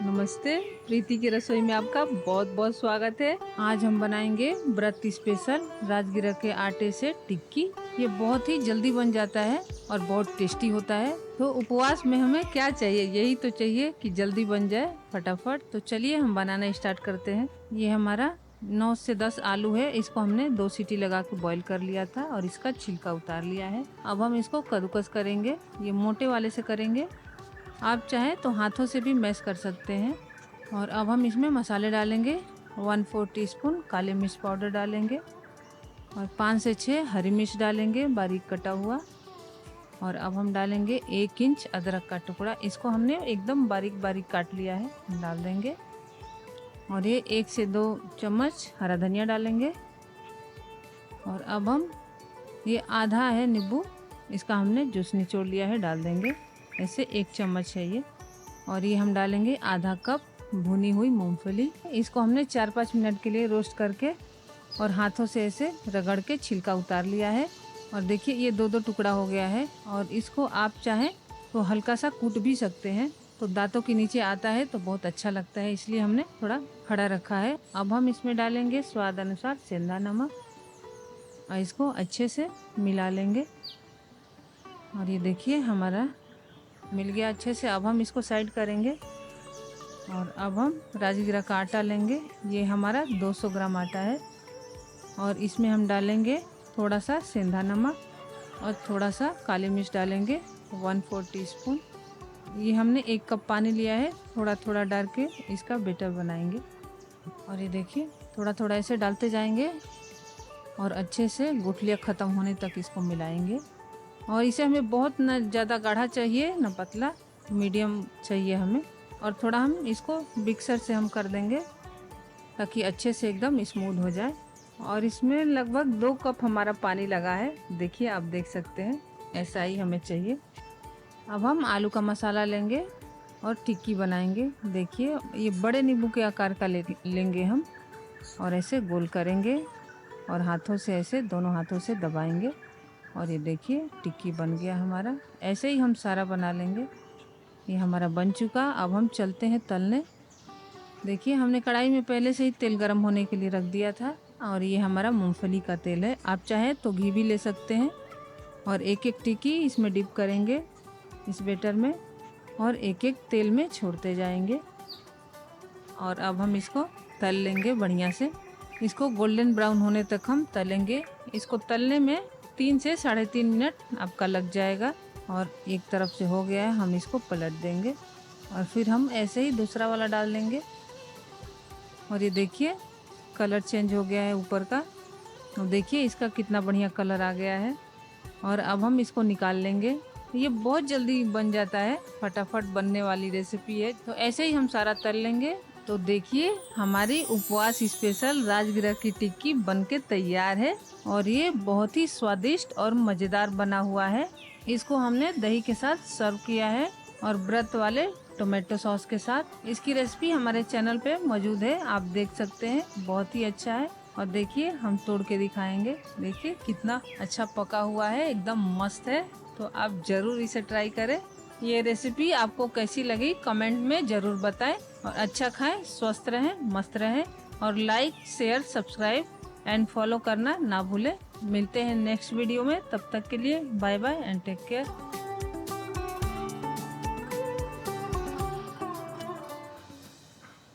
नमस्ते, प्रीति की रसोई में आपका बहुत बहुत स्वागत है। आज हम बनाएंगे व्रत स्पेशल राजगिरा के आटे से टिक्की। ये बहुत ही जल्दी बन जाता है और बहुत टेस्टी होता है। तो उपवास में हमें क्या चाहिए, यही तो चाहिए कि जल्दी बन जाए फटाफट। तो चलिए हम बनाना स्टार्ट करते हैं। ये हमारा 9 से 10 आलू है। इसको हमने 2 सीटी लगा के बॉईल कर लिया था और इसका छिलका उतार लिया है। अब हम इसको कद्दूकस करेंगे। ये मोटे वाले से करेंगे, आप चाहें तो हाथों से भी मैश कर सकते हैं। और अब हम इसमें मसाले डालेंगे। 1/4 टीस्पून काली मिर्च पाउडर डालेंगे और 5 से 6 हरी मिर्च डालेंगे बारीक कटा हुआ। और अब हम डालेंगे 1 इंच अदरक का टुकड़ा, इसको हमने एकदम बारीक बारीक काट लिया है, डाल देंगे। और ये 1 से 2 चम्मच हरा धनिया डालेंगे। और अब हम ये आधा है नींबू, इसका हमने जूस निचोड़ लिया है, डाल देंगे। ऐसे 1 चम्मच है ये। और ये हम डालेंगे आधा कप भुनी हुई मूंगफली। इसको हमने 4-5 मिनट के लिए रोस्ट करके और हाथों से ऐसे रगड़ के छिलका उतार लिया है। और देखिए ये 2-2 टुकड़ा हो गया है। और इसको आप चाहें तो हल्का सा कूट भी सकते हैं, तो दांतों के नीचे आता है तो बहुत अच्छा लगता है, इसलिए हमने थोड़ा खड़ा रखा है। अब हम इसमें डालेंगे स्वाद अनुसार सेंधा नमक और इसको अच्छे से मिला लेंगे। और ये देखिए हमारा मिल गया अच्छे से। अब हम इसको साइड करेंगे और अब हम राजगिरा का आटा लेंगे। ये हमारा 200 ग्राम आटा है और इसमें हम डालेंगे थोड़ा सा सेंधा नमक और थोड़ा सा काली मिर्च डालेंगे 1/4 टीस्पून। ये हमने 1 कप पानी लिया है, थोड़ा थोड़ा डाल के इसका बैटर बनाएंगे। और ये देखिए थोड़ा थोड़ा ऐसे डालते जाएंगे और अच्छे से गुठलियाँ ख़त्म होने तक इसको मिलाएंगे। और इसे हमें बहुत न ज़्यादा गाढ़ा चाहिए न पतला, मीडियम चाहिए हमें। और थोड़ा हम इसको मिक्सर से हम कर देंगे ताकि अच्छे से एकदम स्मूथ हो जाए। और इसमें लगभग 2 कप हमारा पानी लगा है, देखिए आप देख सकते हैं, ऐसा ही हमें चाहिए। अब हम आलू का मसाला लेंगे और टिक्की बनाएंगे। देखिए ये बड़े नींबू के आकार का लेंगे हम और ऐसे गोल करेंगे और हाथों से ऐसे दोनों हाथों से दबाएंगे। और ये देखिए टिक्की बन गया हमारा। ऐसे ही हम सारा बना लेंगे। ये हमारा बन चुका। अब हम चलते हैं तलने। देखिए हमने कढ़ाई में पहले से ही तेल गरम होने के लिए रख दिया था और ये हमारा मूंगफली का तेल है, आप चाहें तो घी भी ले सकते हैं। और एक एक टिक्की इसमें डिप करेंगे इस बैटर में और एक एक तेल में छोड़ते जाएंगे। और अब हम इसको तल लेंगे बढ़िया से। इसको गोल्डन ब्राउन होने तक हम तलेंगे। इसको तलने में 3 से 3.5 मिनट आपका लग जाएगा। और एक तरफ से हो गया है, हम इसको पलट देंगे और फिर हम ऐसे ही दूसरा वाला डाल देंगे। और ये देखिए कलर चेंज हो गया है ऊपर का, तो देखिए इसका कितना बढ़िया कलर आ गया है। और अब हम इसको निकाल लेंगे। ये बहुत जल्दी बन जाता है, फटाफट बनने वाली रेसिपी है। तो ऐसे ही हम सारा तल लेंगे। तो देखिए हमारी उपवास स्पेशल राजगिरा की टिक्की बनके तैयार है और ये बहुत ही स्वादिष्ट और मज़ेदार बना हुआ है। इसको हमने दही के साथ सर्व किया है और व्रत वाले टोमेटो सॉस के साथ। इसकी रेसिपी हमारे चैनल पे मौजूद है, आप देख सकते हैं, बहुत ही अच्छा है। और देखिए हम तोड़ के दिखाएंगे, देखिए कितना अच्छा पका हुआ है, एकदम मस्त है। तो आप ज़रूर इसे ट्राई करें। ये रेसिपी आपको कैसी लगी कमेंट में ज़रूर बताएं। और अच्छा खाएं, स्वस्थ रहें, मस्त रहें। और like share subscribe and follow करना ना भूलें। मिलते हैं नेक्स्ट वीडियो में, तब तक के लिए bye bye and take care.